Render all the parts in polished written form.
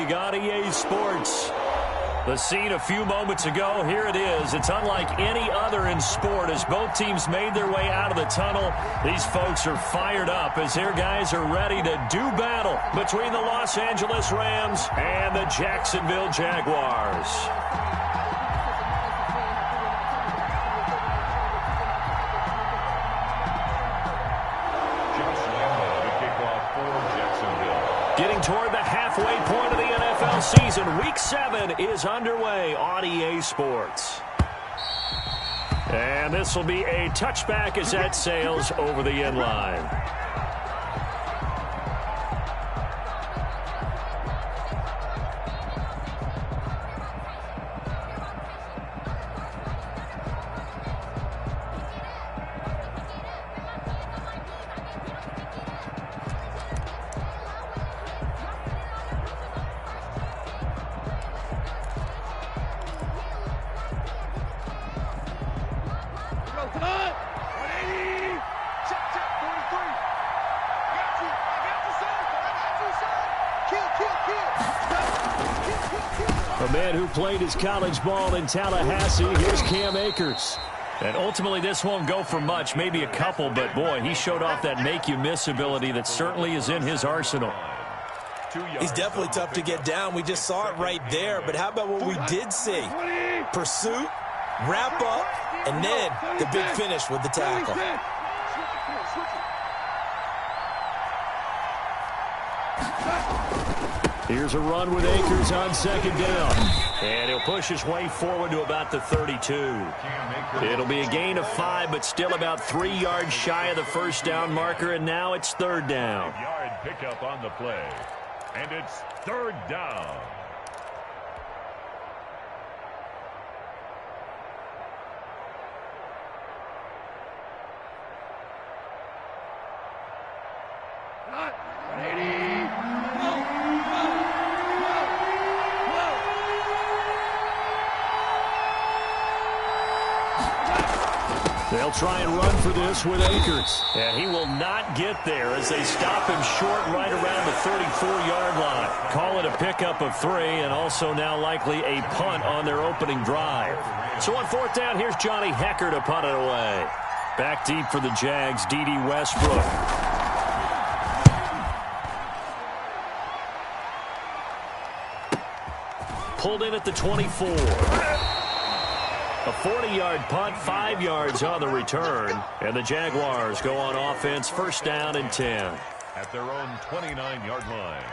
League on EA Sports. The scene a few moments ago, here it is. It's unlike any other in sport as both teams made their way out of the tunnel. These folks are fired up as their guys are ready to do battle between the Los Angeles Rams and the Jacksonville Jaguars. Getting toward the halfway point of the NFL season, Week 7 is underway on EA Sports. And this will be a touchback as that sails over the end line. A man who played his college ball in Tallahassee, here's Cam Akers. And ultimately this won't go for much, maybe a couple, but boy, he showed off that make-you-miss ability that certainly is in his arsenal. He's definitely tough to get down. We just saw it right there, but how about what we did see? Pursuit, wrap up, and then the big finish with the tackle. Here's a run with Akers on second down. And he'll push his way forward to about the 32. It'll be a gain of 5, but still about 3 yards shy of the first down marker, and now it's third down. Yard pickup on the play, and it's third down. They'll try and run for this with Akers. And he will not get there as they stop him short right around the 34-yard line. Call it a pickup of 3 and also now likely a punt on their opening drive. So on fourth down, here's Johnny Hecker to punt it away. Back deep for the Jags, D.D. Westbrook. Pulled in at the 24. A 40-yard punt, 5 yards on the return. And the Jaguars go on offense, first down and 10. At their own 29-yard line.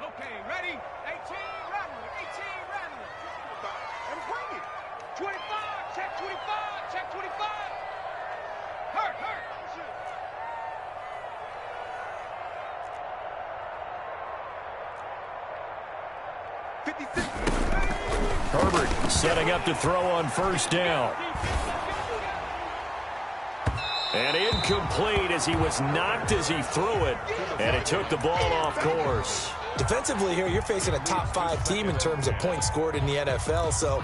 Okay, ready? 18, rattle it. 18, rattle it. And bring it. 25, check 25, check 25. Hurt. 56. Herbert setting up to throw on first down. And incomplete as he was knocked as he threw it. And it took the ball off course. Defensively here, you're facing a top-5 team in terms of points scored in the NFL. So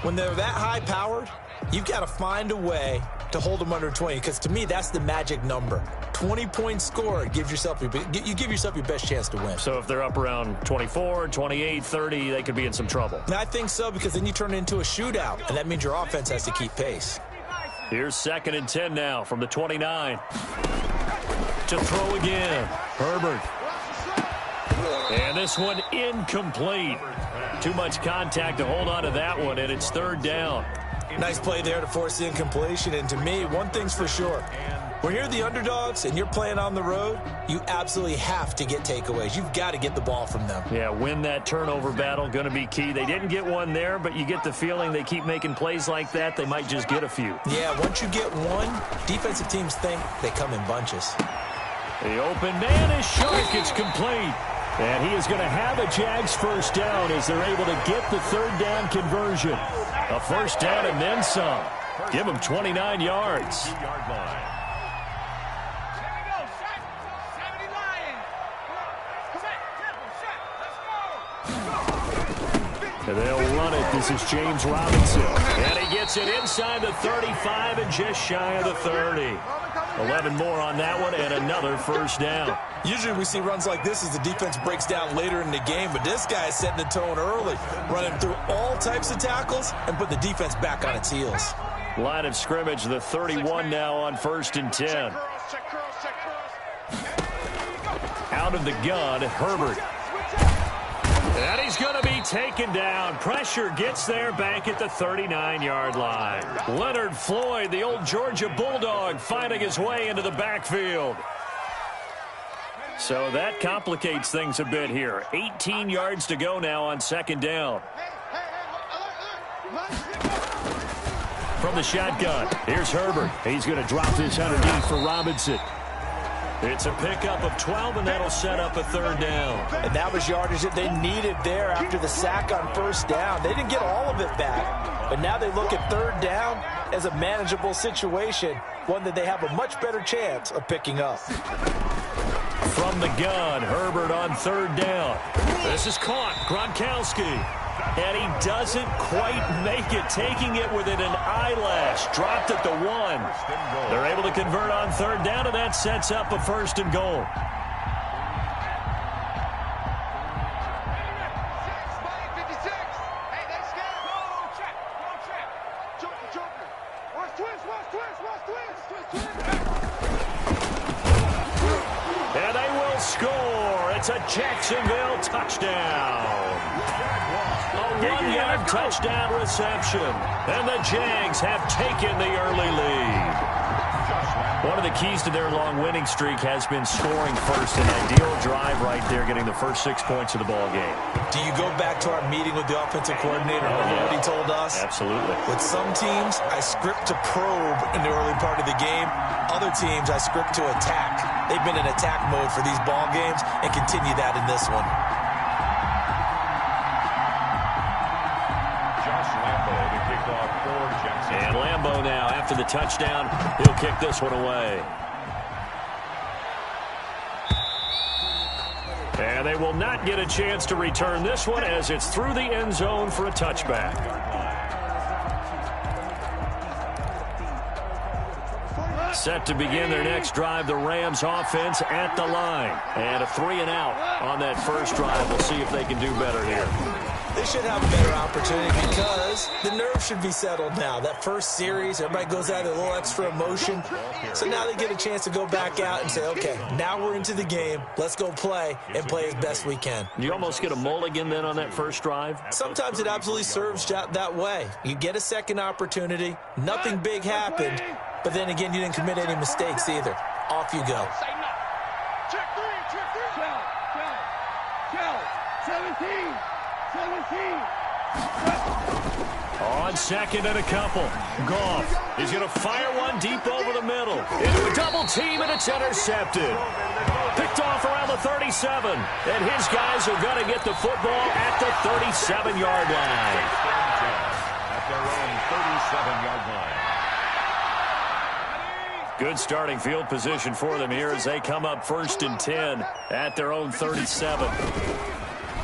when they're that high-powered, you've got to find a way to hold them under 20. Because to me, that's the magic number. 20 points scored, you give yourself your best chance to win. So if they're up around 24, 28, 30, they could be in some trouble. And I think so, because then you turn it into a shootout, and that means your offense has to keep pace. Here's second and 10 now from the 29. To throw again. Herbert. And this one incomplete. Too much contact to hold on to that one, and it's third down. Nice play there to force the incompletion. And to me, one thing's for sure. When you're the underdogs and you're playing on the road, you absolutely have to get takeaways. You've got to get the ball from them. Yeah, win that turnover battle, going to be key. They didn't get one there, but you get the feeling they keep making plays like that, they might just get a few. Yeah, once you get one, defensive teams think they come in bunches. The open man is short. It's complete. And he is going to have a Jags first down as they're able to get the third down conversion. A first down and then some. Give him 29 yards. And they'll run it. This is James Robinson. And he gets it inside the 35 and just shy of the 30. 11 more on that one and another first down. Usually we see runs like this as the defense breaks down later in the game, but this guy is setting the tone early, running through all types of tackles and put the defense back on its heels. Line of scrimmage, the 31 now on 1st and 10. Out of the gun, Herbert. And he's going to be taken down. Pressure gets there back at the 39-yard line. Leonard Floyd, the old Georgia Bulldog, finding his way into the backfield. So that complicates things a bit here. 18 yards to go now on 2nd down. From the shotgun, here's Herbert. He's going to drop this underneath for Robinson. It's a pickup of 12, and that'll set up a 3rd down. And that was yardage that they needed there after the sack on 1st down. They didn't get all of it back, but now they look at 3rd down as a manageable situation, one that they have a much better chance of picking up. From the gun, Herbert on 3rd down. This is caught, Gronkowski. And he doesn't quite make it, taking it within an eyelash. Dropped at the 1. They're able to convert on 3rd down, and that sets up a 1st and goal. And they will score. It's a Jacksonville touchdown. A 1-yard touchdown reception. And the Jags have taken the early lead. One of the keys to their long winning streak has been scoring first. An ideal drive right there, getting the first 6 points of the ball game. Do you go back to our meeting with the offensive coordinator and what he told us? Absolutely. With some teams, I script to probe in the early part of the game. Other teams, I script to attack. They've been in attack mode for these ball games and continue that in this one. And Lambeau now, after the touchdown, he'll kick this one away. And they will not get a chance to return this one as it's through the end zone for a touchback. Set to begin their next drive, the Rams offense at the line. And a 3-and-out on that first drive. We'll see if they can do better here. They should have a better opportunity because the nerves should be settled now. That first series, everybody goes out with a little extra emotion. So now they get a chance to go back out and say, okay, now we're into the game. Let's go play and play as best we can. You almost get a mulligan then on that first drive? Sometimes it absolutely serves that way. You get a second opportunity. Nothing big happened. But then again, you didn't commit any mistakes either. Off you go. Check 3, check 3. Count. 17. On 2nd and a couple. Goff. He's going to fire one deep over the middle. Into a double team, and it's intercepted. Picked off around the 37. And his guys are going to get the football at the 37-yard line. At their own 37-yard line. Good starting field position for them here as they come up 1st and 10 at their own 37.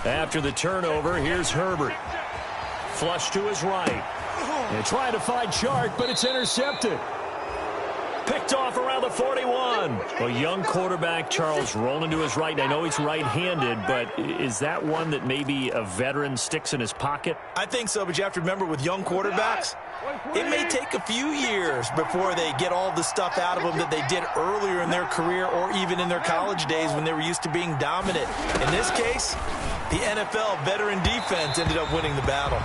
After the turnover, here's Herbert. Flush to his right. And trying to find Chark, but it's intercepted. Picked off around the 41. A young quarterback, Charles, rolling to his right. I know he's right-handed, but is that one that maybe a veteran sticks in his pocket? I think so, but you have to remember with young quarterbacks, it may take a few years before they get all the stuff out of them that they did earlier in their career or even in their college days when they were used to being dominant. In this case, the NFL veteran defense ended up winning the battle.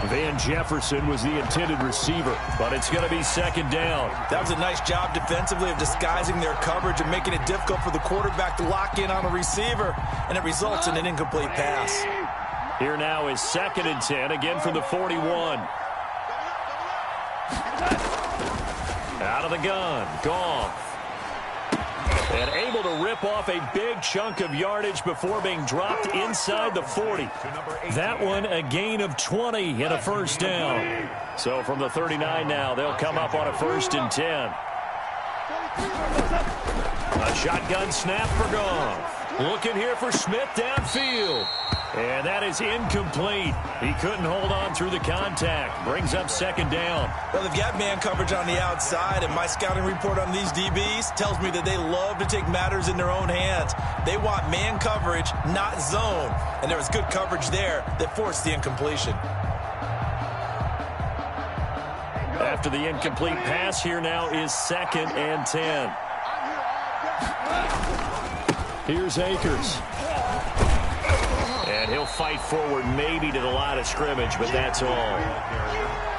Van Jefferson was the intended receiver, but it's going to be 2nd down. That was a nice job defensively of disguising their coverage and making it difficult for the quarterback to lock in on a receiver, and it results in an incomplete pass. Here now is 2nd and 10, again from the 41. Out of the gun, Goff. And able to rip off a big chunk of yardage before being dropped inside the 40. That one a gain of 20 and a 1st down. So from the 39 now, they'll come up on a 1st and 10. A shotgun snap for Goff. Looking here for Smith downfield. And that is incomplete. He couldn't hold on through the contact. Brings up second down. Well, they've got man coverage on the outside, and my scouting report on these DBs tells me that they love to take matters in their own hands. They want man coverage, not zone. And there was good coverage there that forced the incompletion. After the incomplete pass, here now is 2nd and 10. Here's Akers. And he'll fight forward maybe to the line of scrimmage, but that's all.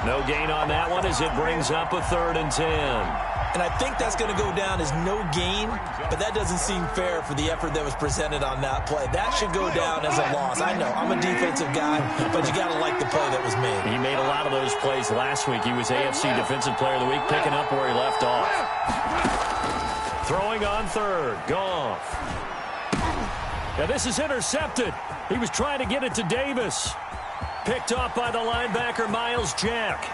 No gain on that one as it brings up a 3rd and 10. And I think that's going to go down as no gain, but that doesn't seem fair for the effort that was presented on that play. That should go down as a loss. I know, I'm a defensive guy, but you got to like the play that was made. He made a lot of those plays last week. He was AFC Defensive Player of the Week, picking up where he left off. Throwing on 3rd, Goff. Now this is intercepted. He was trying to get it to Davis. Picked off by the linebacker, Miles Jack.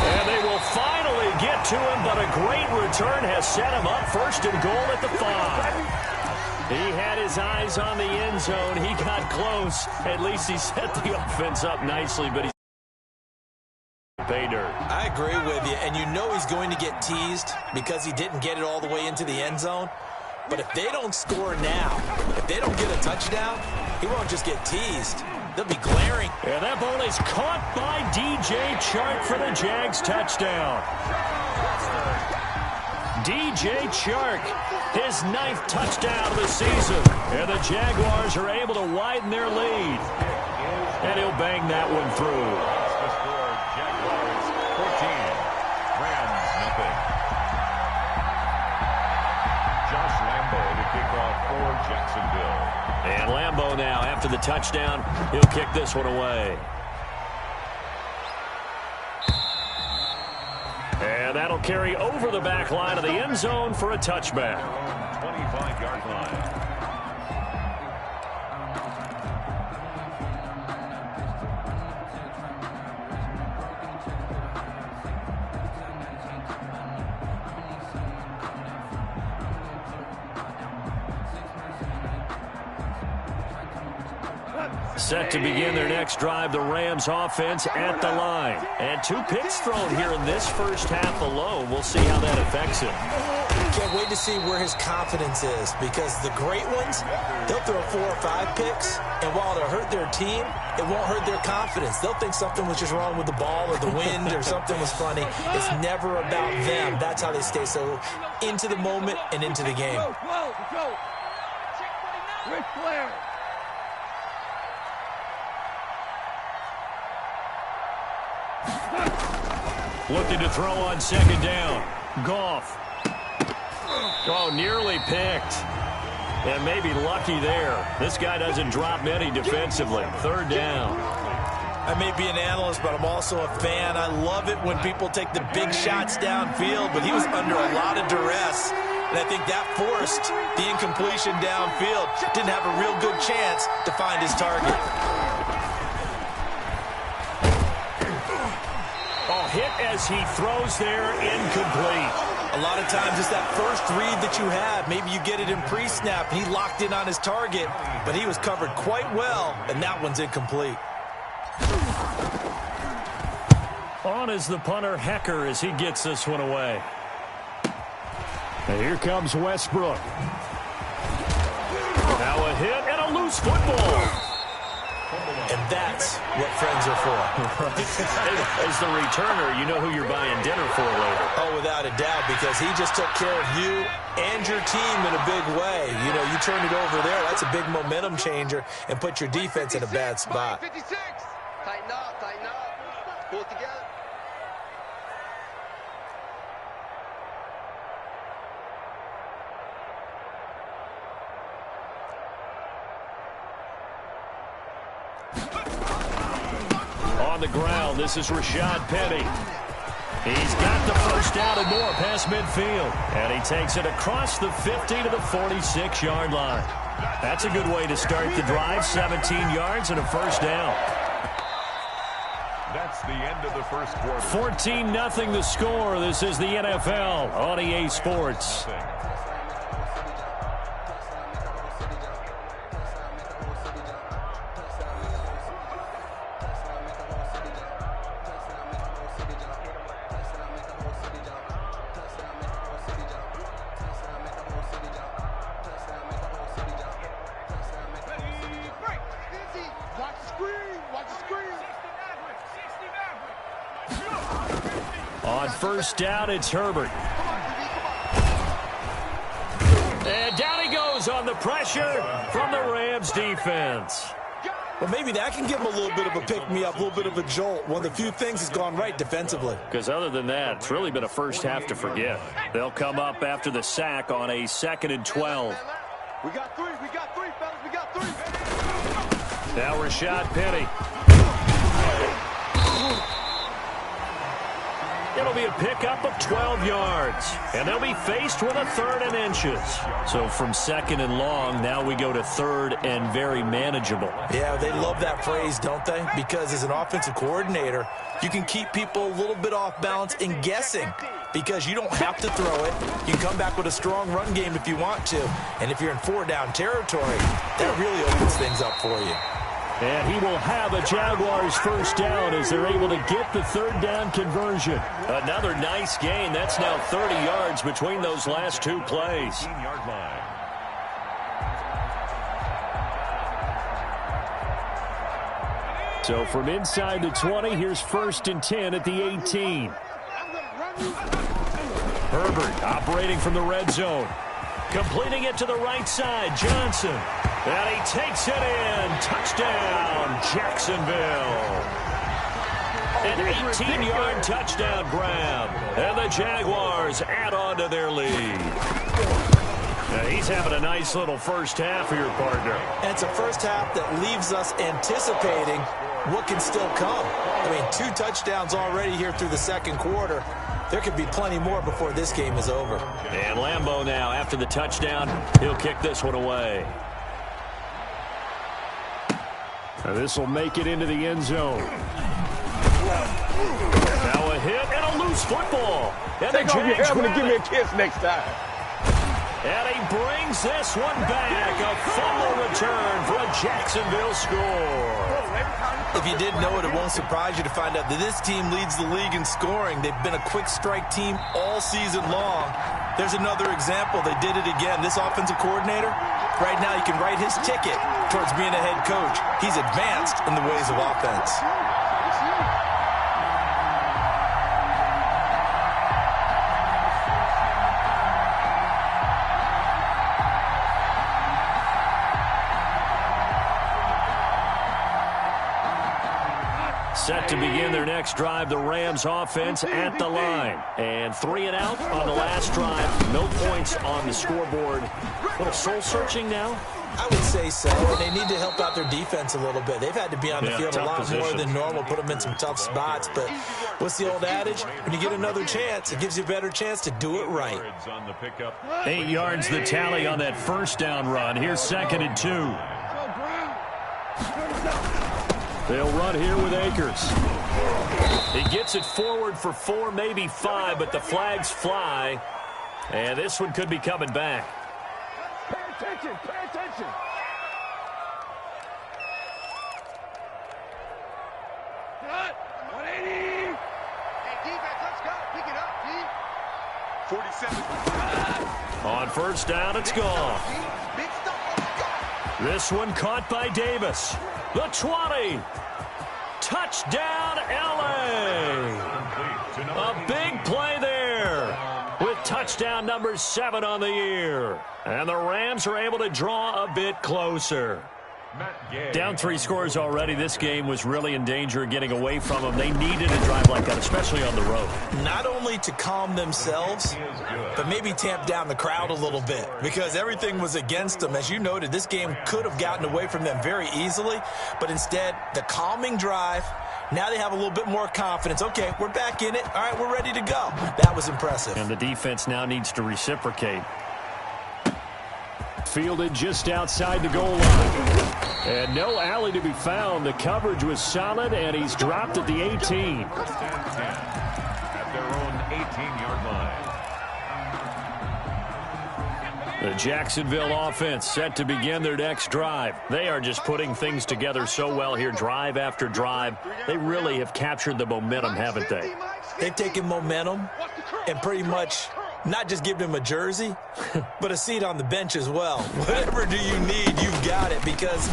And they will finally get to him, but a great return has set him up 1st and goal at the 5. He had his eyes on the end zone. He got close. At least he set the offense up nicely, but he's pay dirt. I agree with you, and you know he's going to get teased because he didn't get it all the way into the end zone. But if they don't score now, if they don't get a touchdown, he won't just get teased. They'll be glaring. And that ball is caught by DJ Chark for the Jags touchdown. DJ Chark, his 9th touchdown of the season. And the Jaguars are able to widen their lead. And he'll bang that one through. The score, Jaguars 14, Rams nothing. Josh Lambo to kick off for Jacksonville. And Lambo now, after the touchdown, he'll kick this one away. And that'll carry over the back line of the end zone for a touchback. 25-yard line. Set to begin their next drive, the Rams offense at the line. And 2 picks thrown here in this first half alone. We'll see how that affects him. Can't wait to see where his confidence is, because the great ones, they'll throw 4 or 5 picks, and while it'll hurt their team, it won't hurt their confidence. They'll think something was just wrong with the ball or the wind or something was funny. It's never about them. That's how they stay so into the moment and into the game. Ric Flair. Looking to throw on 2nd down. Goff. Oh, nearly picked. And maybe lucky there. This guy doesn't drop many defensively. 3rd down. I may be an analyst, but I'm also a fan. I love it when people take the big shots downfield, but he was under a lot of duress. And I think that forced the incompletion downfield. Didn't have a real good chance to find his target. Hit as he throws there, incomplete. A lot of times it's that first read that you have. Maybe you get it in pre-snap, and he locked in on his target, but he was covered quite well, and that one's incomplete. On is the punter, Hecker, as he gets this one away. And here comes Westbrook. Now a hit and a loose football. And that's what friends are for. As the returner, you know who you're buying dinner for later. Oh, without a doubt, because he just took care of you and your team in a big way. You know, you turn it over there, that's a big momentum changer, and put your defense in a bad spot. 56. Tighten up, pull it together. On the ground, this is Rashad Penny. He's got the first down and more past midfield. And he takes it across the 50 to the 46-yard line. That's a good way to start the drive. 17 yards and a first down. That's the end of the first quarter. 14-0 the score. This is the NFL on EA Sports. On first down, it's Herbert. And down he goes on the pressure from the Rams defense. Well, maybe that can give him a little bit of a pick-me-up, a little bit of a jolt. One of the few things that's gone right defensively. Because other than that, it's really been a first half to forget. They'll come up after the sack on a 2nd and 12. We got three, fellas, we got three. Now Rashad Penny. It'll be a pickup of 12 yards. And they'll be faced with a 3rd and inches. So from 2nd and long, now we go to 3rd and very manageable. Yeah, they love that phrase, don't they? Because as an offensive coordinator, you can keep people a little bit off balance and guessing. Because you don't have to throw it. You can come back with a strong run game if you want to. And if you're in 4-down territory, that really opens things up for you. And he will have a Jaguars first down as they're able to get the 3rd down conversion. Another nice gain. That's now 30 yards between those last 2 plays. 15-yard line. So from inside the 20, here's 1st and 10 at the 18. Herbert operating from the red zone. Completing it to the right side, Johnson. And he takes it in. Touchdown, Jacksonville. An 18-yard touchdown grab. And the Jaguars add on to their lead. Now he's having a nice little first half for your partner. And it's a first half that leaves us anticipating what can still come. I mean, 2 touchdowns already here through the 2nd quarter. There could be plenty more before this game is over. And Lambeau now, after the touchdown, he'll kick this one away. Now this will make it into the end zone. Now a hit and a loose football. And Take off your helmet and give me a kiss next time. And he brings this one back. A fumble return for a Jacksonville score. If you didn't know it, it won't surprise you to find out that this team leads the league in scoring. They've been a quick strike team all season long. There's another example. They did it again. This offensive coordinator, right now he can write his ticket towards being a head coach. He's advanced in the ways of offense. Set to begin their next drive, the Rams offense at the line. And 3 and out on the last drive. No points on the scoreboard. A little soul-searching now? I would say so. And they need to help out their defense a little bit. They've had to be on the field a lot more than normal, put them in some tough spots. But what's the old adage? When you get another chance, it gives you a better chance to do it right. 8 yards the tally on that first down run. Here's 2nd and 2. They'll run here with Akers. He gets it forward for 4, maybe 5, but the flags fly. And this one could be coming back. Pay attention, pay attention. Cut, 180. Hey, defense, let's go. Pick it up, D. 47. On first down, it's gone. Big stuff, let's go. This one caught by Davis. The 20. Touchdown, L.A. A big play there with touchdown number 7 on the year. And the Rams are able to draw a bit closer. Down 3 scores already. This game was really in danger of getting away from them. They needed a drive like that, especially on the road. Not only to calm themselves, but maybe tamp down the crowd a little bit because everything was against them. As you noted, this game could have gotten away from them very easily, but instead, the calming drive, now they have a little bit more confidence. Okay, we're back in it. All right, we're ready to go. That was impressive. And the defense now needs to reciprocate. Fielded just outside the goal line. And no alley to be found. The coverage was solid, and he's dropped at the 18. At their own 18-yard line. The Jacksonville offense set to begin their next drive. They are just putting things together so well here, drive after drive. They really have captured the momentum, haven't they? They've taken momentum and pretty much not just give him a jersey, but a seat on the bench as well. Whatever do you need, you've got it, because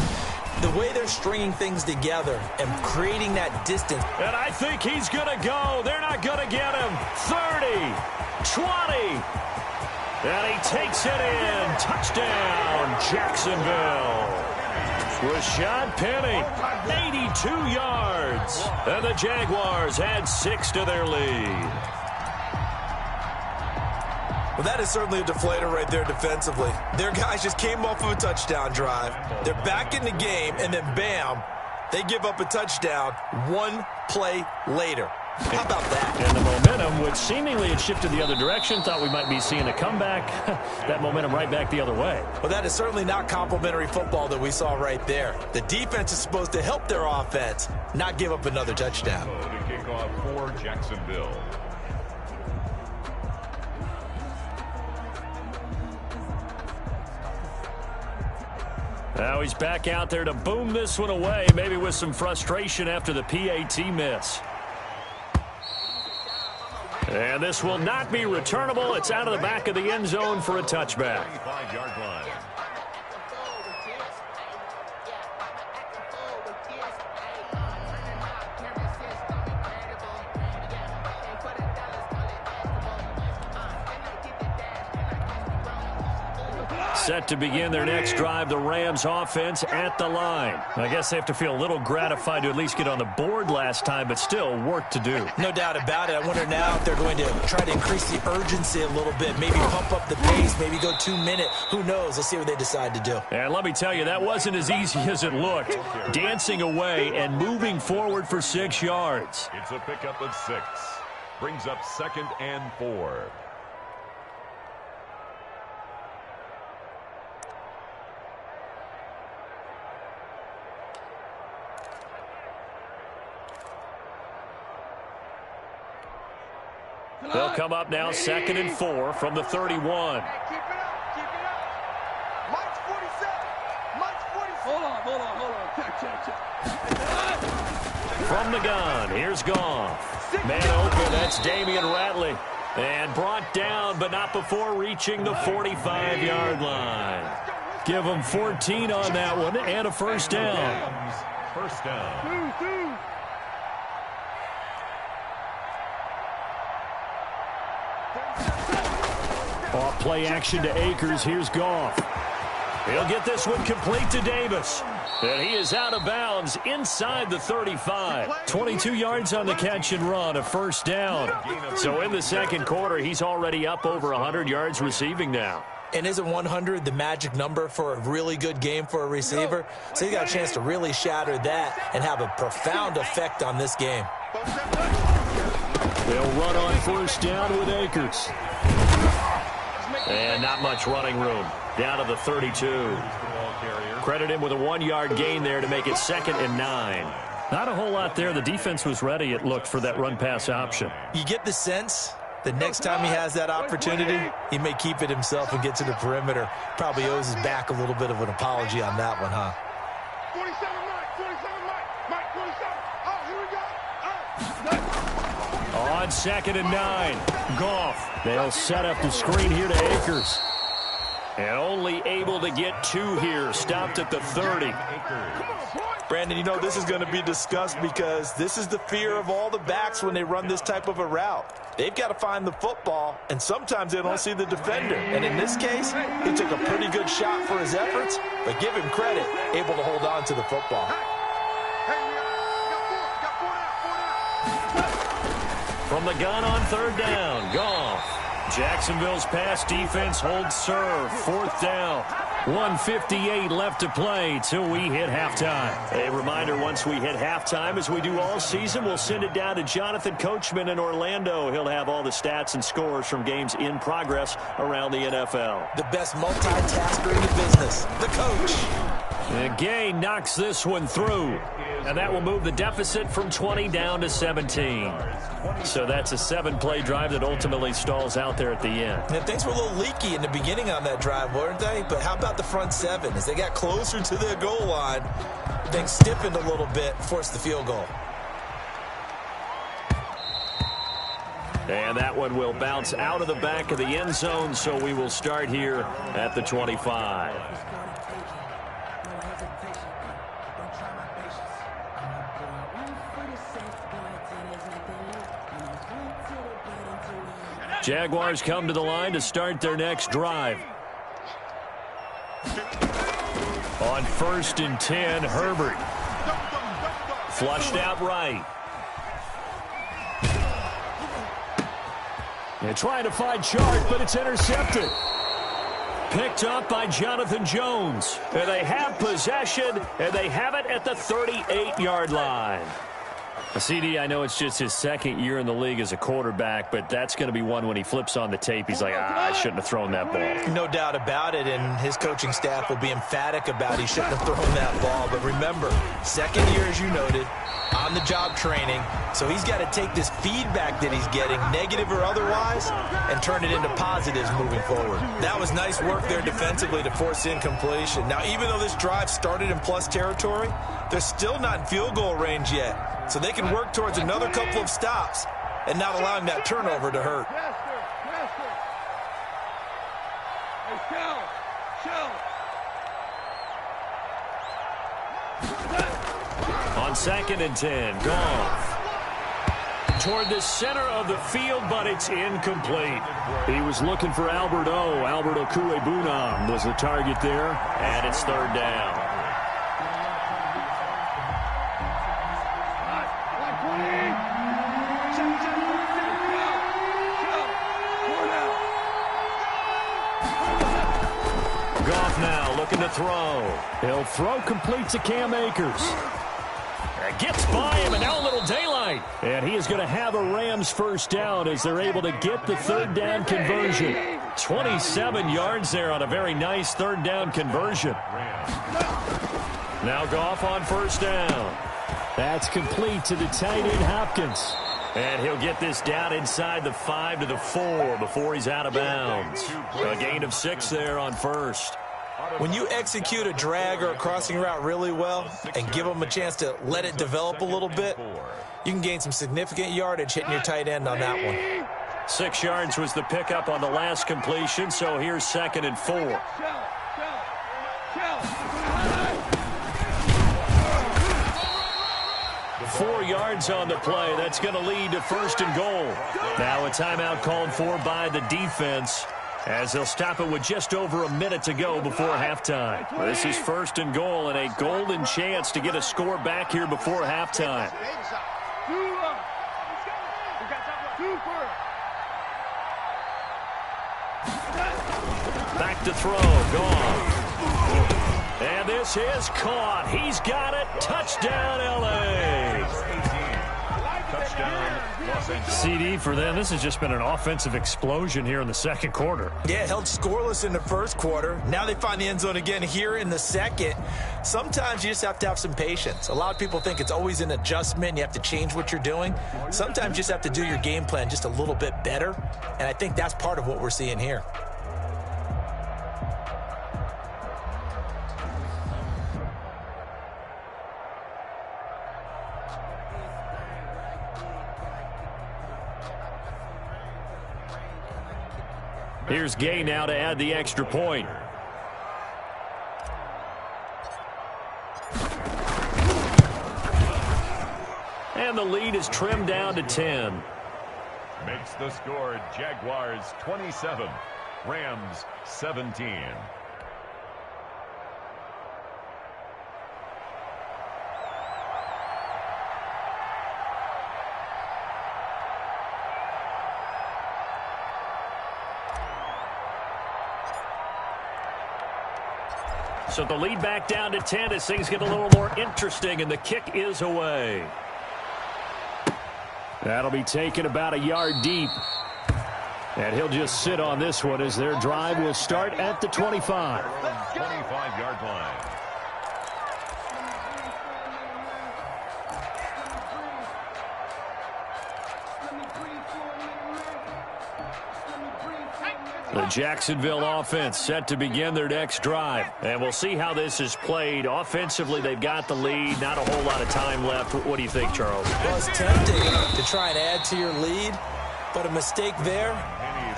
The way they're stringing things together and creating that distance. And I think he's going to go. They're not going to get him. 30, 20. And he takes it in. Touchdown, Jacksonville. Rashad Penny, 82 yards. And the Jaguars add 6 to their lead. Well, that is certainly a deflator right there defensively. Their guys just came off of a touchdown drive. They're back in the game, and then bam, they give up a touchdown one play later. How about that? And the momentum, which seemingly had shifted the other direction, thought we might be seeing a comeback. That momentum right back the other way. Well, that is certainly not complimentary football that we saw right there. The defense is supposed to help their offense, not give up another touchdown. To kick off for Jacksonville. Now he's back out there to boom this one away, maybe with some frustration after the PAT miss. And this will not be returnable. It's out of the back of the end zone for a touchback. 25-yard line. Set to begin their next drive, the Rams offense at the line. I guess they have to feel a little gratified to at least get on the board last time, but still work to do. No doubt about it. I wonder now if they're going to try to increase the urgency a little bit, maybe pump up the pace, maybe go 2 minute. Who knows? Let's see what they decide to do. And let me tell you, that wasn't as easy as it looked. Dancing away and moving forward for 6 yards. It's a pickup of 6. Brings up 2nd and 4. They'll come up now 2nd and 4 from the 31. Keep it up, keep it up. Mike's 47. Mike's 47. Hold on. Check. From the gun, here's Goff. Man open, that's Damian Ratley. And brought down, but not before reaching the 45-yard line. Give them 14 on that one and a first down. First down. Off play action to Akers. Here's Goff. He'll get this one complete to Davis. And he is out of bounds inside the 35. 22 yards on the catch and run, a first down. So in the second quarter, he's already up over 100 yards receiving now. And isn't 100 the magic number for a really good game for a receiver? So you got a chance to really shatter that and have a profound effect on this game. They'll run on first down with Akers. And not much running room. Down to the 32. Credit him with a 1-yard gain there to make it 2nd and 9. Not a whole lot there. The defense was ready, it looked, for that run-pass option. You get the sense the next time he has that opportunity, he may keep it himself and get to the perimeter. Probably owes his back a little bit of an apology on that one, huh? 47 Mike, 47. Oh, here we go. On 2nd and 9, Goff. They'll set up the screen here to Akers. And only able to get 2 here. Stopped at the 30. Brandon, you know this is going to be discussed because this is the fear of all the backs when they run this type of a route. They've got to find the football, and sometimes they don't see the defender. And in this case, he took a pretty good shot for his efforts, but give him credit, able to hold on to the football. From the gun on 3rd down, Goff. Jacksonville's pass defense holds serve. 4th down. 1:58 left to play till we hit halftime. A reminder, once we hit halftime, as we do all season, we'll send it down to Jonathan Coachman in Orlando. He'll have all the stats and scores from games in progress around the NFL. The best multitasker in the business, the coach. And Gay knocks this one through. And that will move the deficit from 20 down to 17. So that's a 7-play drive that ultimately stalls out there at the end. And things were a little leaky in the beginning on that drive, weren't they? But how about the front 7? As they got closer to their goal line, things stiffened a little bit, forced the field goal. And that one will bounce out of the back of the end zone, so we will start here at the 25. Jaguars come to the line to start their next drive. On 1st and 10, Herbert. Flushed out right. And trying to find Chart, but it's intercepted. Picked up by Jonathan Jones. And they have possession, and they have it at the 38-yard line. CD, I know it's just his second year in the league as a quarterback, but that's going to be one when he flips on the tape. He's like, I shouldn't have thrown that ball. No doubt about it, and his coaching staff will be emphatic about he shouldn't have thrown that ball. But remember, second year, as you noted, on-the-job training, so he's got to take this feedback that he's getting, negative or otherwise, and turn it into positives moving forward. That was nice work there defensively to force incompletion. Now, even though this drive started in plus territory, they're still not in field goal range yet. So they can work towards another couple of stops and not allowing that turnover to hurt. On 2nd and 10, Goff. Toward the center of the field, but it's incomplete. He was looking for Albert O. Albert Okuebunam was the target there, and it's 3rd down. Goff now looking to throw. He'll throw complete to Cam Akers. Gets by him, and now a little daylight. And he is going to have a Rams first down as they're able to get the 3rd down conversion. 27 yards there on a very nice 3rd down conversion. Now Goff on 1st down. That's complete to the tight end Hopkins. And he'll get this down inside the 5 to the 4 before he's out of bounds. A gain of 6 there on 1st. When you execute a drag or a crossing route really well and give them a chance to let it develop a little bit, you can gain some significant yardage hitting your tight end on that one. 6 yards was the pickup on the last completion, so here's 2nd and 4. 4 yards on the play. That's going to lead to 1st and goal. Now a timeout called for by the defense, as they'll stop it with just over a minute to go before halftime. This is 1st and goal and a golden chance to get a score back here before halftime. Back to throw. Gone. And this is caught. He's got it. Touchdown, L.A. Touchdown, Los Angeles. CD for them. This has just been an offensive explosion here in the 2nd quarter. Yeah, held scoreless in the 1st quarter. Now they find the end zone again here in the 2nd. Sometimes you just have to have some patience. A lot of people think it's always an adjustment. You have to change what you're doing. Sometimes you just have to do your game plan just a little bit better. And I think that's part of what we're seeing here. Here's Gay now to add the extra point. And the lead is trimmed down to 10. Makes the score Jaguars 27, Rams 17. So the lead back down to 10 as things get a little more interesting, and the kick is away. That'll be taken about a yard deep. And he'll just sit on this one as their drive will start at the 25. 25-yard line. The Jacksonville offense set to begin their next drive. And we'll see how this is played. Offensively, they've got the lead. Not a whole lot of time left. What do you think, Charles? Well, it's tempting to try and add to your lead, but a mistake there,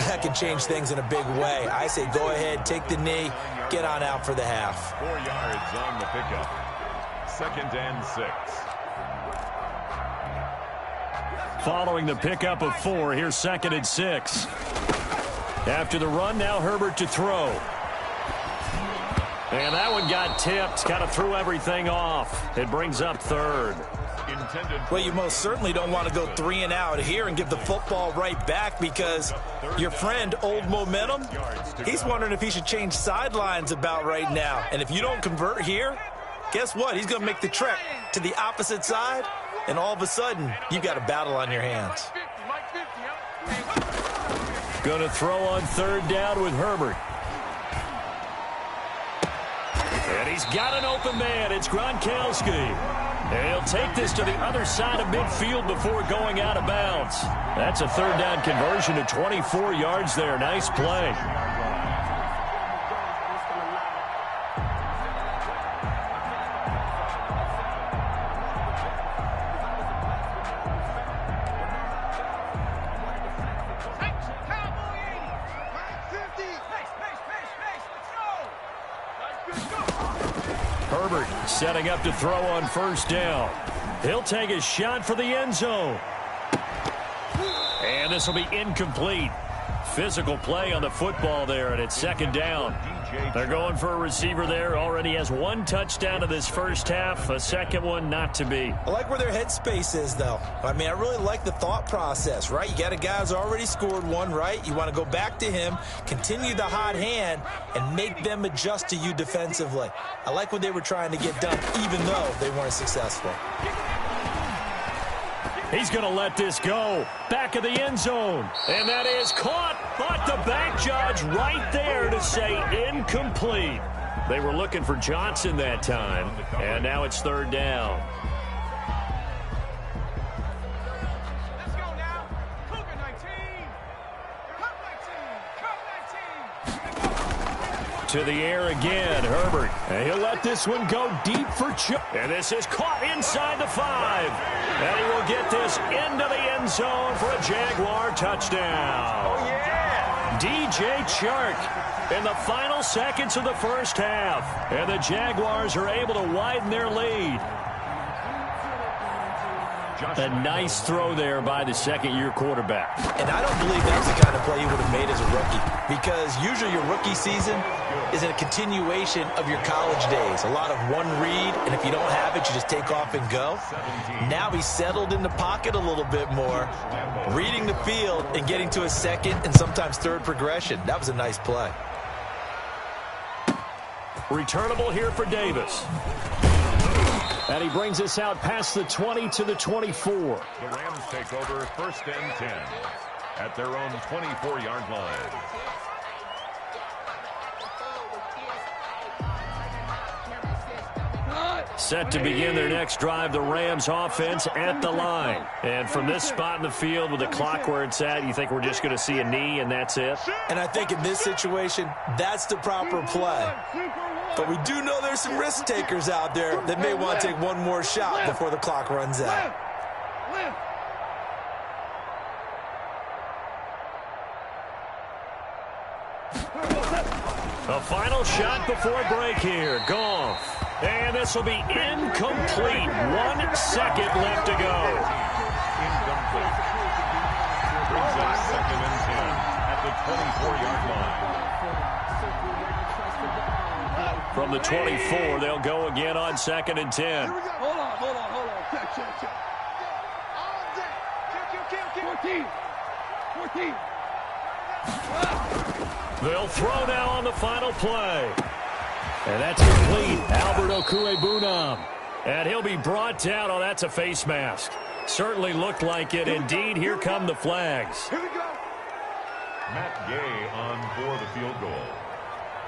that can change things in a big way. I say go ahead, take the knee, get on out for the half. 4 yards on the pickup. 2nd and 6. Following the pickup of 4, here's 2nd and 6. After the run, now Herbert to throw. And that one got tipped, kind of threw everything off. It brings up third. Well, you most certainly don't want to go 3 and out here and give the football right back, because your friend, Old Momentum, he's wondering if he should change sidelines about right now. And if you don't convert here, guess what? He's going to make the trek to the opposite side, and all of a sudden, you've got a battle on your hands. Going to throw on third down with Herbert. And he's got an open man. It's Gronkowski. And he'll take this to the other side of midfield before going out of bounds. That's a third down conversion to 24 yards there. Nice play. Herbert setting up to throw on first down. He'll take a shot for the end zone. And this will be incomplete. Physical play on the football there, and it's second down. They're going for a receiver there. Already has 1 touchdown in this first half. A second one not to be. I like where their headspace is, though. I mean, I really like the thought process, right? You got a guy who's already scored one, right? You want to go back to him, continue the hot hand, and make them adjust to you defensively. I like what they were trying to get done, even though they weren't successful. He's going to let this go. Back of the end zone. And that is caught. But the back judge right there to say incomplete. They were looking for Johnson that time. And now it's third down. Let's go now. Cougar 19. Cup 19. Cup 19. To the air again, Herbert. And he'll let this one go deep for Chuck. And this is caught inside the 5. And he will get this into the end zone for a Jaguar touchdown. Oh, yeah. DJ Chark in the final seconds of the first half. And the Jaguars are able to widen their lead. A nice throw there by the second-year quarterback. And I don't believe that was the kind of play he would have made as a rookie, because usually your rookie season is a continuation of your college days. A lot of one read, and if you don't have it, you just take off and go. Now he's settled in the pocket a little bit more, reading the field and getting to a second and sometimes third progression. That was a nice play. Returnable here for Davis. And he brings us out past the 20 to the 24. The Rams take over 1st and 10 at their own 24-yard line. Set to begin their next drive, the Rams offense at the line. And from this spot in the field with the clock where it's at, you think we're just going to see a knee and that's it? And I think in this situation, that's the proper play. But we do know there's some risk takers out there that may want to take one more shot before the clock runs out. A final shot before break here. Goff. And this will be incomplete. 1 second left to go. Incomplete. Brings up 2nd and 10 at the 24-yard line. From the 24, they'll go again on 2nd and 10. Hold on. Check. All day. Kill. 14. They'll throw now on the final play. And that's complete. Albert Okwuegbunam. And he'll be brought down. Oh, that's a face mask. Certainly looked like it. Indeed, here come the flags. Here we go. Matt Gay on for the field goal.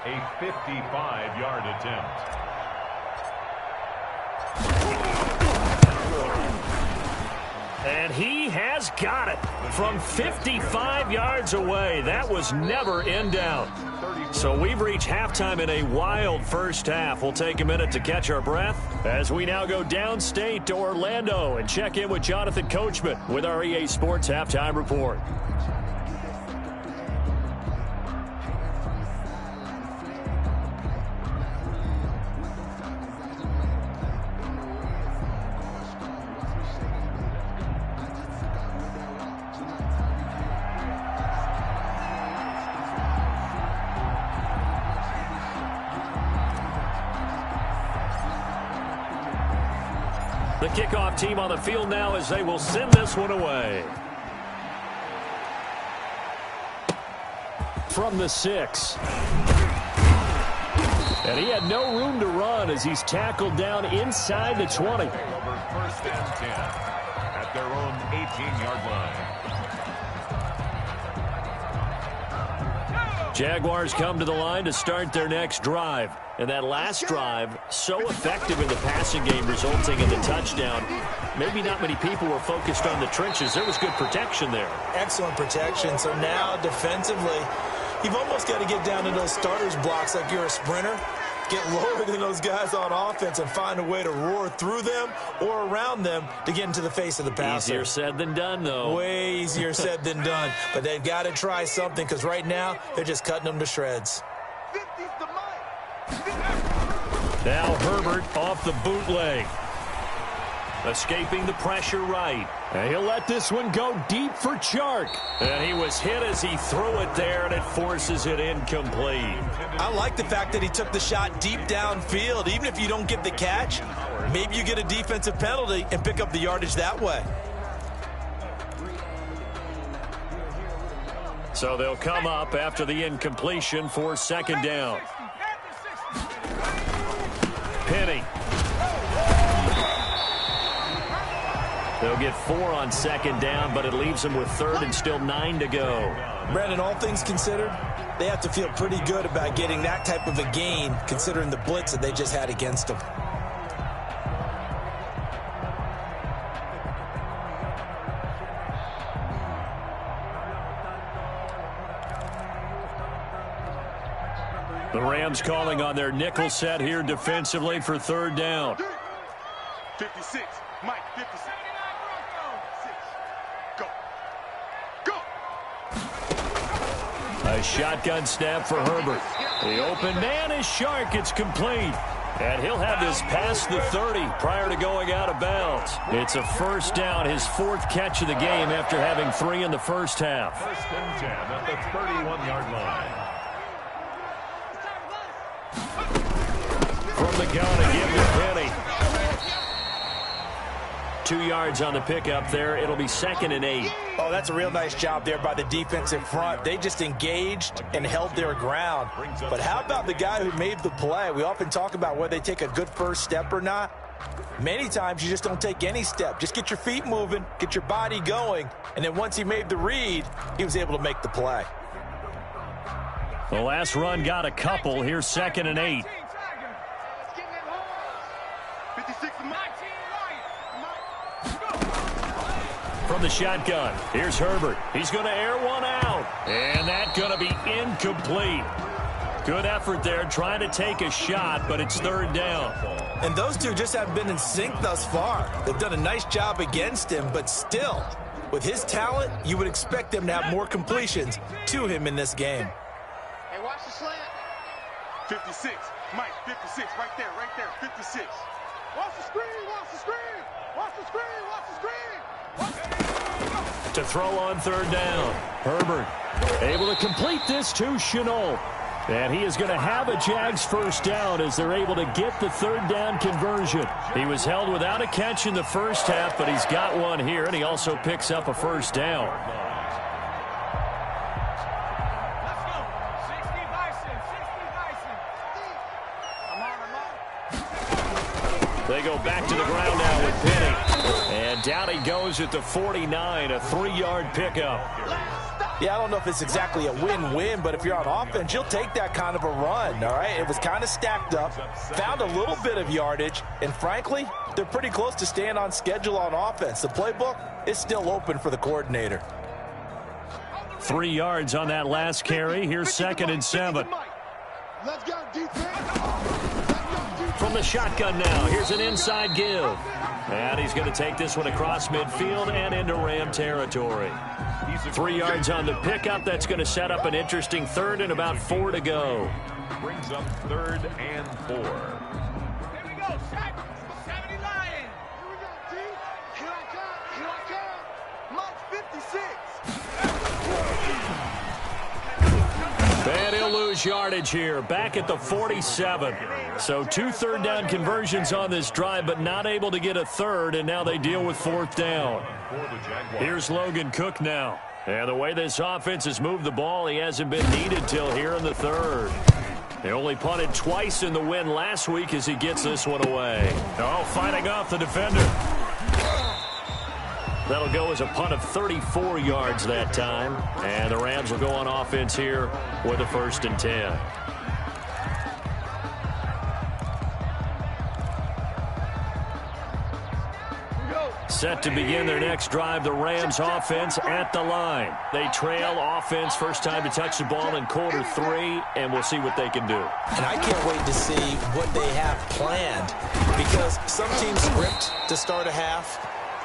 A 55-yard attempt. And he has got it from 55 yards away. That was never in doubt. So we've reached halftime in a wild first half. We'll take a minute to catch our breath as we now go downstate to Orlando and check in with Jonathan Coachman with our EA Sports Halftime Report. The kickoff team on the field now as they will send this one away. From the 6. And he had no room to run as he's tackled down inside the 20. Over 1st and 10 at their own 18-yard line. Jaguars come to the line to start their next drive. And that last drive, so effective in the passing game, resulting in the touchdown. Maybe not many people were focused on the trenches. There was good protection there. Excellent protection. So now, defensively, you've almost got to get down to those starters blocks like you're a sprinter. Get lower than those guys on offense and find a way to roar through them or around them to get into the face of the passer. Easier said than done, though. Way easier said than done. But they've got to try something because right now they're just cutting them to shreds. Now Herbert off the bootleg. Escaping the pressure right. And he'll let this one go deep for Chark. And he was hit as he threw it there, and it forces it incomplete. I like the fact that he took the shot deep downfield. Even if you don't get the catch, maybe you get a defensive penalty and pick up the yardage that way. So they'll come up after the incompletion for 2nd down. Penny. They'll get 4 on 2nd down, but it leaves them with 3rd and still 9 to go. Brandon, all things considered, they have to feel pretty good about getting that type of a gain, considering the blitz that they just had against them. The Rams calling on their nickel set here defensively for 3rd down. 56, Mike, 56. Go. Go. A shotgun snap for Herbert. The open man is Chark. It's complete. And he'll have this past the 30 prior to going out of bounds. It's a 1st down, his 4th catch of the game after having 3 in the first half. 1st and 10 at the 31-yard line. From the gun to give to Penny. 2 yards on the pickup there. It'll be 2nd and 8. Oh, that's a real nice job there by the defensive front. They just engaged and held their ground. But how about the guy who made the play? We often talk about whether they take a good first step or not. Many times you just don't take any step. Just get your feet moving, get your body going, and then once he made the read, he was able to make the play. The last run got a couple. Here's 2nd and 8. From the shotgun, here's Herbert. He's going to air one out. And that's going to be incomplete. Good effort there trying to take a shot, but it's 3rd down. And those two just haven't been in sync thus far. They've done a nice job against him, but still, with his talent, you would expect them to have more completions to him in this game. Hey, watch the slant. 56, Mike, 56, right there, 56. Watch the screen, watch the screen. Watch the screen, watch the screen. To throw on 3rd down. Herbert able to complete this to Chenault. And he is going to have a Jags 1st down as they're able to get the 3rd down conversion. He was held without a catch in the first half, but he's got one here, and he also picks up a 1st down. Let's go. 60 Bison, 60 Bison. They go back to the ground now with Penny. And down he goes at the 49, a 3-yard pickup. Yeah, I don't know if it's exactly a win-win, but if you're on offense, you'll take that kind of a run, all right? It was kind of stacked up, found a little bit of yardage, and frankly, they're pretty close to staying on schedule on offense. The playbook is still open for the coordinator. 3 yards on that last carry. Here's 2nd and 7. Let's go, defense. From the shotgun now, here's an inside give. And he's going to take this one across midfield and into Ram territory. 3 yards on the pickup. That's going to set up an interesting 3rd and about 4 to go. Brings up 3rd and 4. Here we go, 70 Lions. Here we go, D. Here I come. Malc-Fya. And he'll lose lose yardage here, back at the 47. So 2 third-down conversions on this drive, but not able to get a third, and now they deal with 4th down. Here's Logan Cook now. And the way this offense has moved the ball, he hasn't been needed till here in the 3rd. They only punted twice in the win last week as he gets this one away. Oh, fighting off the defender. That'll go as a punt of 34 yards that time. And the Rams will go on offense here with a 1st and 10. Set to begin their next drive, the Rams offense at the line. They trail offense, first time to touch the ball in quarter 3, and we'll see what they can do. And I can't wait to see what they have planned, because some teams script to start a half.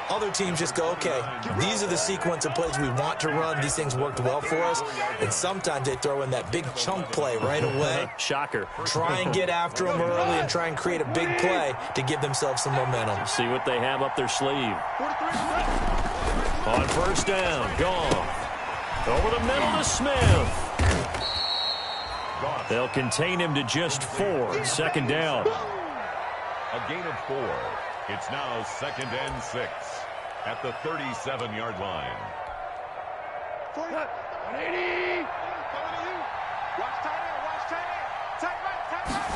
Other teams just go, okay, these are the sequence of plays we want to run. These things worked well for us. And sometimes they throw in that big chunk play right away. Shocker. Try and get after them early and try and create a big play to give themselves some momentum. See what they have up their sleeve. On 1st down, gone. Over the middle to Smith. They'll contain him to just 4. 2nd down. A gain of 4. It's now 2nd and 6 at the 37-yard line. 180. Watch tight end. Watch tight end. Tight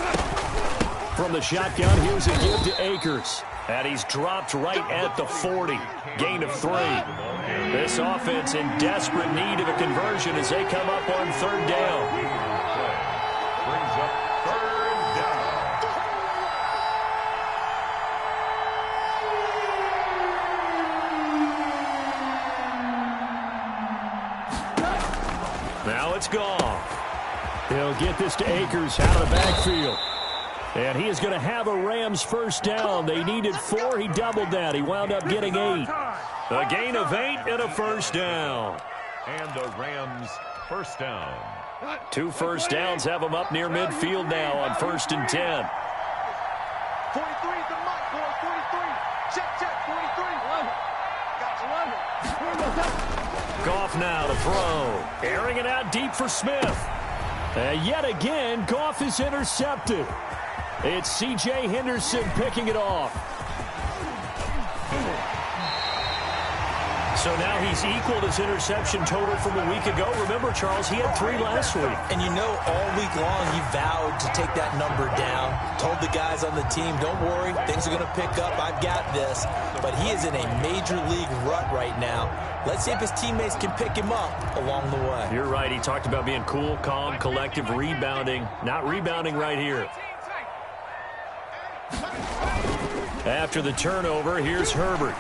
right. From the shotgun, here's a give to Akers. And he's dropped right at the 40. Gain of 3. This offense in desperate need of a conversion as they come up on 3rd down. Brings up 3rd down. Now it's gone. They'll get this to Akers out of the backfield. And he is going to have a Rams 1st down. They needed 4. He doubled that. He wound up getting 8. A gain of 8 and a 1st down. And the Rams 1st down. 2 first downs have them up near midfield now on 1st and 10. 43 is the mark, boy. 43. Check. 43. Got you. Goff now to throw. Airing it out deep for Smith. And yet again, Goff is intercepted. It's C.J. Henderson picking it off. So now he's equaled his interception total from a week ago. Remember, Charles, he had 3 last week. And you know, all week long he vowed to take that number down. Told the guys on the team, don't worry, things are going to pick up. I've got this. But he is in a major league rut right now. Let's see if his teammates can pick him up along the way. You're right. He talked about being cool, calm, collective, rebounding. Not rebounding right here. After the turnover, here's Herbert.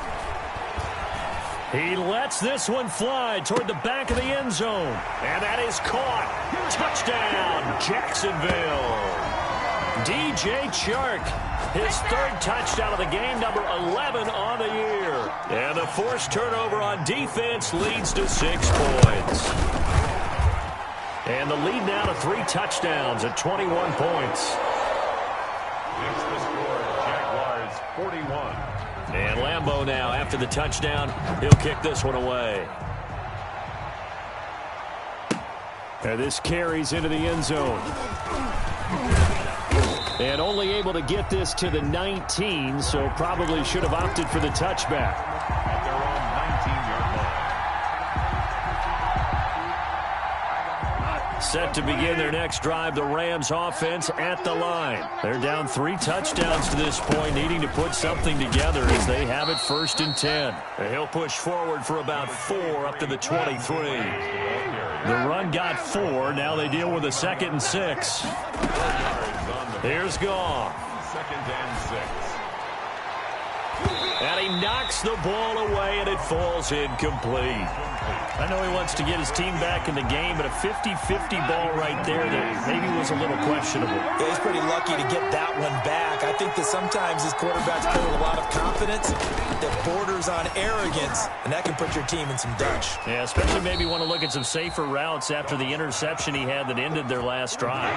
He lets this one fly toward the back of the end zone. And that is caught. Touchdown, Jacksonville. DJ Chark, his 3rd touchdown of the game, number 11 on the year. And the forced turnover on defense leads to 6 points. And the lead now to 3 touchdowns at 21 points. It's the score, Jaguars 41. And Lambeau now, after the touchdown, he'll kick this one away. And this carries into the end zone. And only able to get this to the 19, so probably should have opted for the touchback. At their own 19-yard line. Set to begin their next drive, the Rams offense at the line. They're down 3 touchdowns to this point, needing to put something together as they have it 1st and 10. And he'll push forward for about 4 up to the 23. The run got 4. Now they deal with a 2nd and 6. Here's Goff. 2nd and 6. And he knocks the ball away, and it falls incomplete. I know he wants to get his team back in the game, but a 50-50 ball right there that maybe was a little questionable. Yeah, he's pretty lucky to get that one back. I think that sometimes his quarterbacks play with a lot of confidence that borders on arrogance, and that can put your team in some Dutch. Yeah, especially maybe want to look at some safer routes after the interception he had that ended their last drive.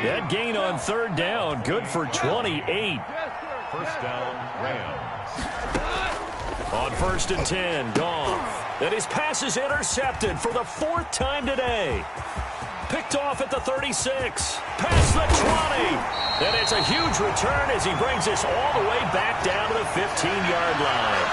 That gain on 3rd down, good for 28. 1st down, Rams. On 1st and 10, Goff. And his pass is intercepted for the 4th time today. Picked off at the 36. Past the 20. And it's a huge return as he brings us all the way back down to the 15-yard line.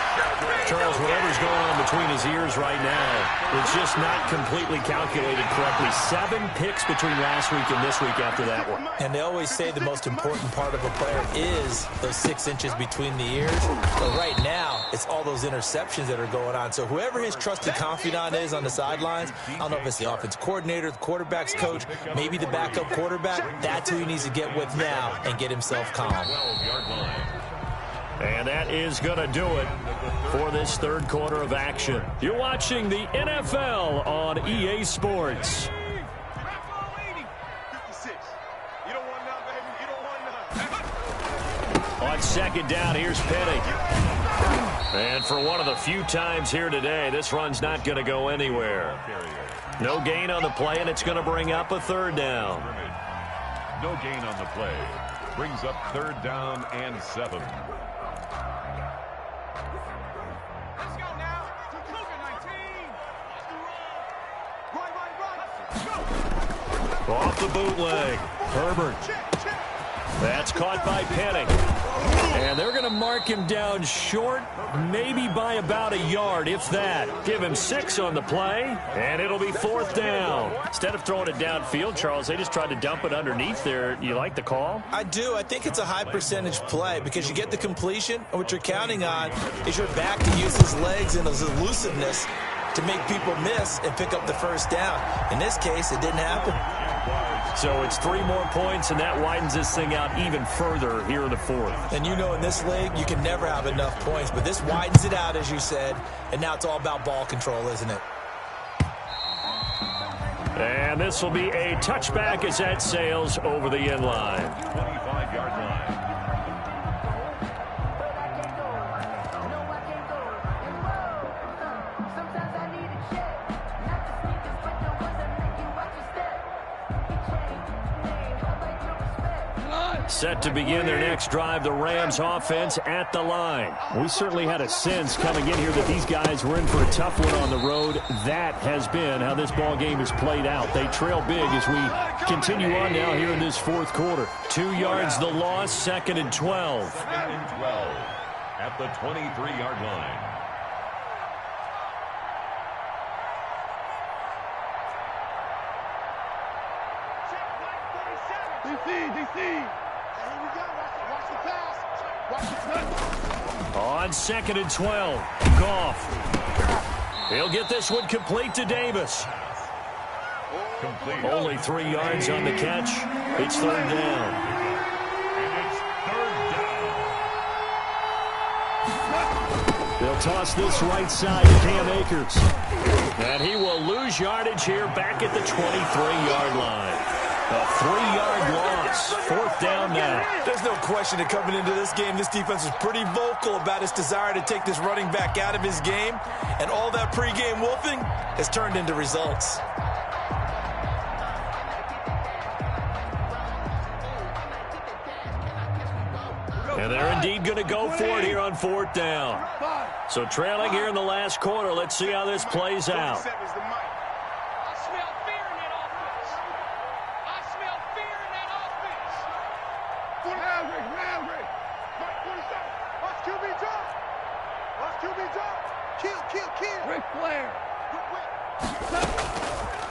Charles, whatever's going on between his ears right now, it's just not completely calculated correctly. 7 picks between last week and this week after that one. And they always say the most important part of a player is those 6 inches between the ears. But right now, it's all those interceptions that are going on. So whoever his trusted confidant is on the sidelines, I don't know if it's the offensive coordinator, the quarterback's coach, maybe the backup quarterback, that's who he needs to get with now and get himself calm. And that is going to do it for this third quarter of action. You're watching the NFL on EA Sports. On second down, here's Penny. And for one of the few times here today, this run's not going to go anywhere. No gain on the play, and it's going to bring up a third down. No gain on the play. Brings up third down and 7. Let's go now. Cougar 19. Run. Off the bootleg. Herbert. That's caught by Penny. And they're going to mark him down short, maybe by about a yard, if that. Give him 6 on the play, and it'll be fourth down. Instead of throwing it downfield, Charles, they just tried to dump it underneath there. You like the call? I do. I think it's a high percentage play because you get the completion, and what you're counting on is your back to use his legs and his elusiveness to make people miss and pick up the first down. In this case, it didn't happen. So it's 3 more points, and that widens this thing out even further here in the fourth. And you know in this league, you can never have enough points, but this widens it out, as you said, and now it's all about ball control, isn't it? And this will be a touchback as that sails over the end line. 25-yard line. Set to begin their next drive, the Rams offense at the line. We certainly had a sense coming in here that these guys were in for a tough one on the road. That has been how this ball game has played out. They trail big as we continue on now here in this fourth quarter. 2 yards the loss, 2nd and 12. 2nd and 12 at the 23-yard line. DC. On 2nd and 12, Goff. He'll get this one complete to Davis. Complete. Only 3 yards on the catch. It's third down. And it's third down. They'll toss this right side to Cam Akers. And he will lose yardage here back at the 23-yard line. A 3-yard loss. Fourth down now. There's no question that coming into this game, this defense is pretty vocal about its desire to take this running back out of his game. And all that pregame wolfing has turned into results. And they're indeed going to go for it here on fourth down. So trailing here in the last quarter. Let's see how this plays out.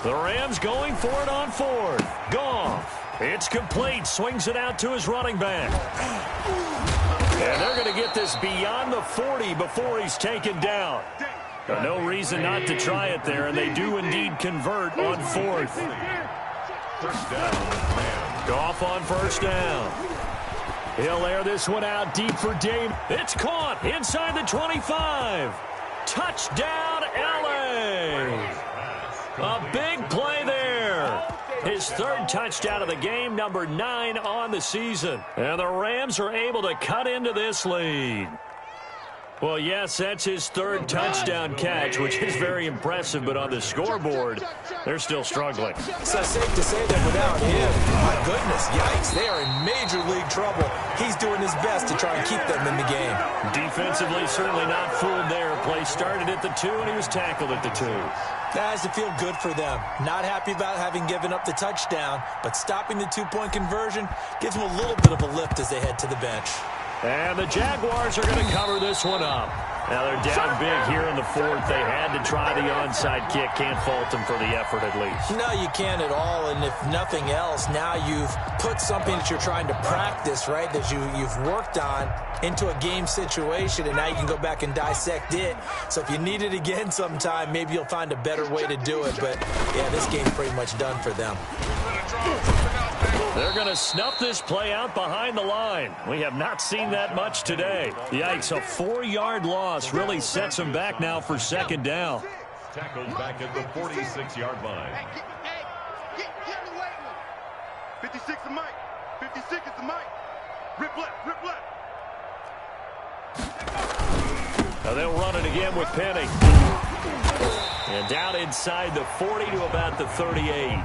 The Rams going for it on fourth. Goff. It's complete. Swings it out to his running back. And they're going to get this beyond the 40 before he's taken down. No reason not to try it there, and they do indeed convert on fourth. First down. Goff on first down. He'll air this one out deep for Dave. It's caught inside the 25. Touchdown, LA. A big play there. His third touchdown of the game, number 9 on the season. And the Rams are able to cut into this lead. Well, yes, that's his third touchdown catch, which is very impressive, but on the scoreboard, they're still struggling. So it's safe to say that without him, my goodness, yikes, they are in major league trouble. He's doing his best to try and keep them in the game. Defensively, certainly not fooled there. Play started at the 2, and he was tackled at the 2. That has to feel good for them. Not happy about having given up the touchdown, but stopping the two-point conversion gives them a little bit of a lift as they head to the bench. And the Jaguars are going to cover this one up. Now they're down big here in the 4th. They had to try the onside kick. Can't fault them for the effort at least. No, you can't at all. And if nothing else, now you've put something that you're trying to practice, right, that you've worked on into a game situation, and now you can go back and dissect it. So if you need it again sometime, maybe you'll find a better way to do it. But, yeah, this game's pretty much done for them. They're going to snuff this play out behind the line. We have not seen that much today. Yikes, a 4-yard loss really sets them back now for second down. Tackled back at the 46-yard line. Get in the way. 56 is Mike. 56 is the Mike. Rip left, rip left. Now they'll run it again with Penny. And down inside the 40 to about the 38.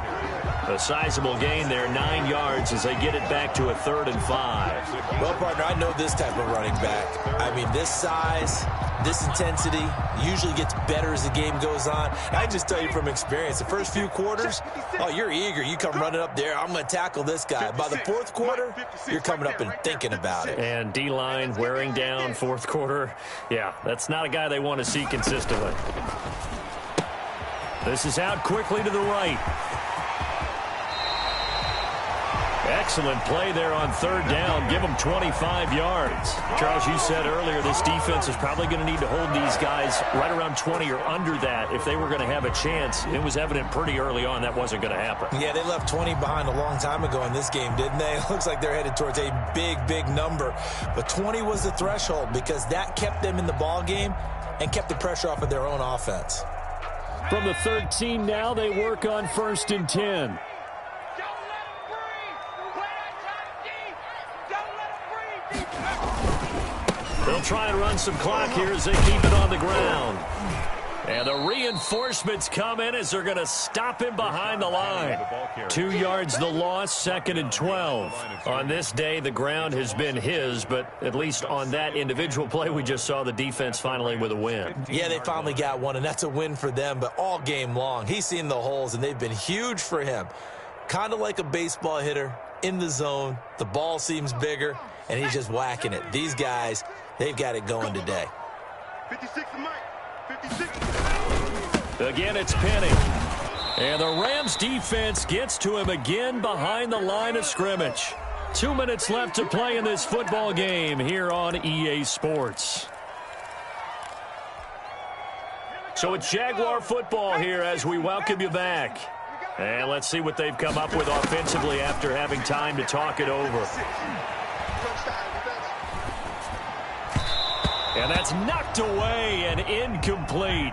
A sizable gain there, 9 yards as they get it back to a 3rd and 5. Well, partner, I know this type of running back. I mean, this size, this intensity usually gets better as the game goes on. I just tell you from experience, the first few quarters, oh, you're eager. You come running up there, I'm going to tackle this guy. By the 4th quarter, you're coming up and thinking about it. And D-line wearing down 4th quarter. Yeah, that's not a guy they want to see consistently. This is out quickly to the right. Excellent play there on 3rd down. Give them 25 yards. Charles, you said earlier this defense is probably going to need to hold these guys right around 20 or under that if they were going to have a chance. It was evident pretty early on that wasn't going to happen. Yeah, they left 20 behind a long time ago in this game, didn't they? It looks like they're headed towards a big, big number. But 20 was the threshold because that kept them in the ball game and kept the pressure off of their own offense. From the 13 now, they work on 1st and 10. They'll try and run some clock here as they keep it on the ground. And the reinforcements come in as they're going to stop him behind the line. 2 yards the loss, 2nd and 12. On this day, the ground has been his, but at least on that individual play, we just saw the defense finally with a win. Yeah, they finally got one, and that's a win for them, but all game long, he's seen the holes, and they've been huge for him. Kind of like a baseball hitter in the zone. The ball seems bigger, and he's just whacking it. These guys, they've got it going today. 56 to Mike. 56. Again, it's Penny. And the Rams defense gets to him again behind the line of scrimmage. 2 minutes left to play in this football game here on EA Sports. So it's Jaguar football here as we welcome you back. And let's see what they've come up with offensively after having time to talk it over. And that's knocked away and incomplete.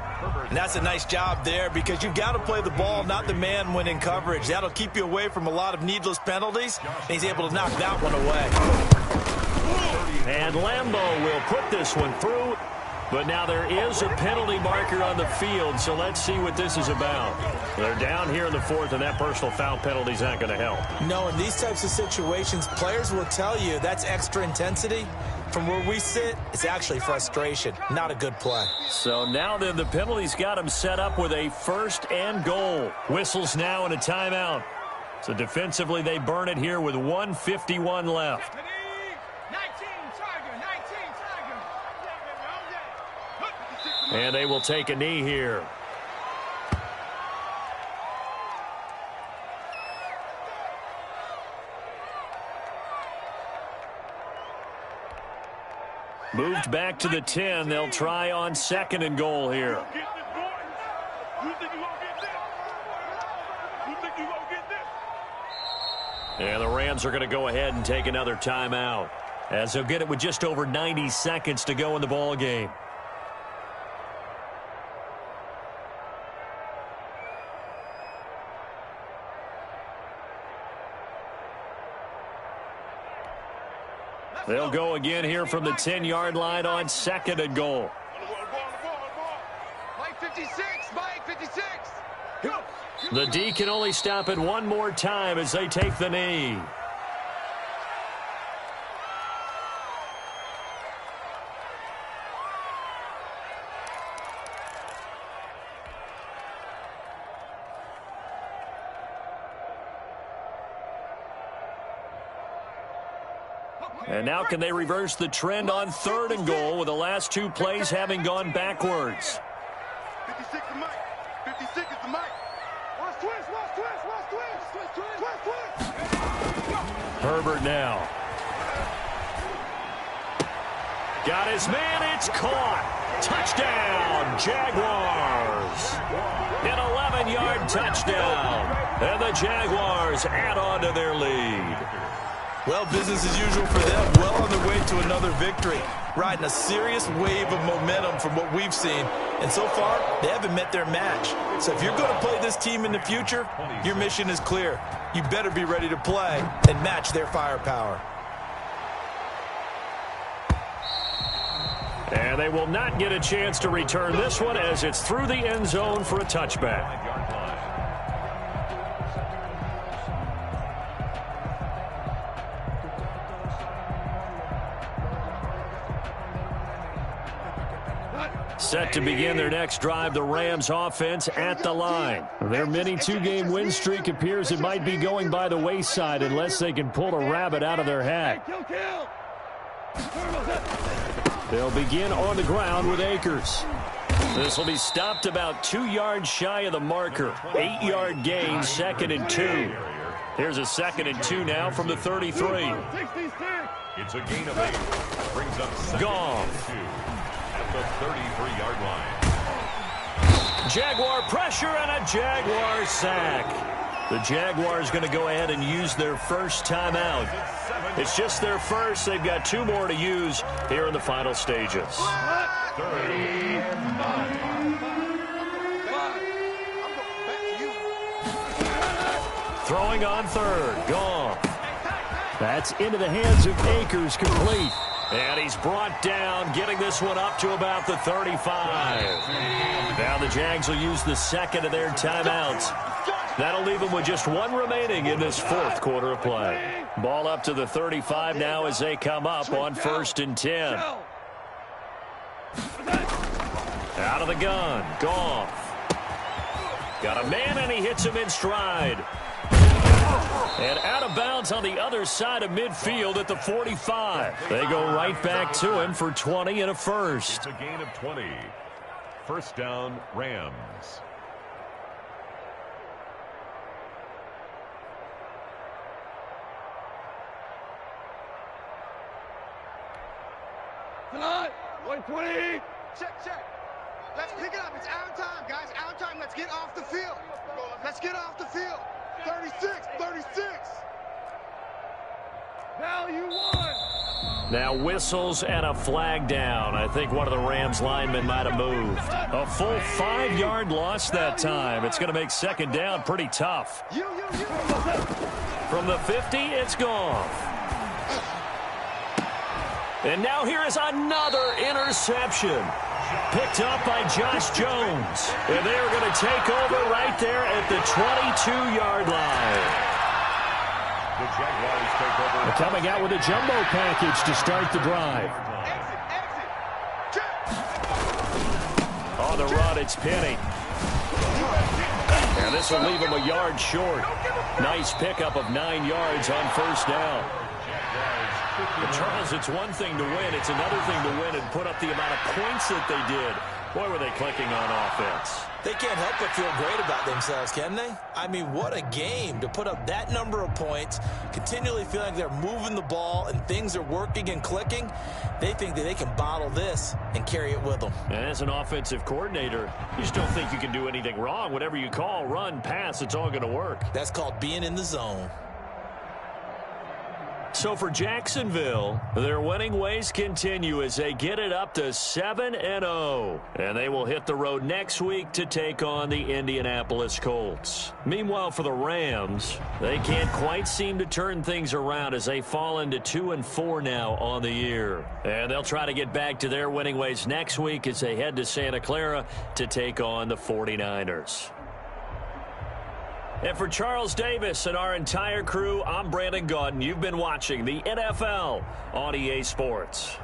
And that's a nice job there because you've got to play the ball, not the man when in coverage. That'll keep you away from a lot of needless penalties. And he's able to knock that one away. And Lambeau will put this one through. But now there is a penalty marker on the field, so let's see what this is about. They're down here in the 4th, and that personal foul penalty is not going to help. No, in these types of situations, players will tell you that's extra intensity. From where we sit, it's actually frustration. Not a good play. So now then, the penalty's got him set up with a 1st and goal. Whistles now and a timeout. So defensively, they burn it here with 1:51 left. And they will take a knee here. Moved back to the 10. They'll try on 2nd and goal here. And the Rams are going to go ahead and take another timeout, as they'll get it with just over 90 seconds to go in the ball game. They'll go again here from the 10-yard line on 2nd and goal. Mike 56, Mike 56. The D can only stop it one more time as they take the knee. And now can they reverse the trend on 3rd and goal with the last 2 plays having gone backwards? 56 is Mike. 56 is the Mike. Watch twist, watch twist, watch twist. Twist, twist, twist, twist. Herbert now. Got his man, it's caught. Touchdown, Jaguars. An 11-yard touchdown. And the Jaguars add on to their lead. Well, business as usual for them. Well on their way to another victory. Riding a serious wave of momentum from what we've seen. And so far, they haven't met their match. So if you're going to play this team in the future, your mission is clear. You better be ready to play and match their firepower. And they will not get a chance to return this one as it's through the end zone for a touchback. Set to begin their next drive, the Rams offense at the line. Their mini 2-game win streak appears it might be going by the wayside unless they can pull a rabbit out of their hat. They'll begin on the ground with Akers. This will be stopped about 2 yards shy of the marker. 8-yard gain, 2nd and 2. Here's a 2nd and 2 now from the 33. It's a gain of 8. Brings up 2nd and 2 at the 33-yard line. Jaguar pressure and a Jaguar sack. The Jaguars going to go ahead and use their first timeout. It's just their first. They've got 2 more to use here in the final stages. 3rd and 9. Throwing on 3rd. Gone. That's into the hands of Akers, complete. And he's brought down, getting this one up to about the 35. Now the Jags will use the 2nd of their timeouts. That'll leave them with just 1 remaining in this 4th quarter of play. Ball up to the 35 now as they come up on 1st and 10. Out of the gun. Goff. Got a man, and he hits him in stride. And out of bounds on the other side of midfield at the 45. They go right back to him for 20 and a first. It's a gain of 20. First down, Rams. Tonight, 120. Check, check. Let's pick it up. It's our time, guys. Our time. Let's get off the field. Let's get off the field. 36, 36. Now you won. Now whistles and a flag down. I think one of the Rams linemen might have moved. A full 5-yard loss that time. It's going to make 2nd down pretty tough. From the 50, it's gone. And now here is another interception. Picked up by Josh Jones. And they are going to take over right there at the 22-yard line. The Jaguars take over. Coming out with a jumbo package to start the drive. On the run, it's Penny. And this will leave him a yard short. Nice pickup of 9 yards on 1st down. But Charles, it's one thing to win. It's another thing to win and put up the amount of points that they did. Boy, were they clicking on offense. They can't help but feel great about themselves, can they? I mean, what a game to put up that number of points, continually feeling like they're moving the ball and things are working and clicking. They think that they can bottle this and carry it with them. And as an offensive coordinator, you just don't think you can do anything wrong. Whatever you call, run, pass, it's all going to work. That's called being in the zone. So for Jacksonville, their winning ways continue as they get it up to 7-0. And they will hit the road next week to take on the Indianapolis Colts. Meanwhile, for the Rams, they can't quite seem to turn things around as they fall into 2-4 now on the year. And they'll try to get back to their winning ways next week as they head to Santa Clara to take on the 49ers. And for Charles Davis and our entire crew, I'm Brandon Gaudin. You've been watching the NFL on EA Sports.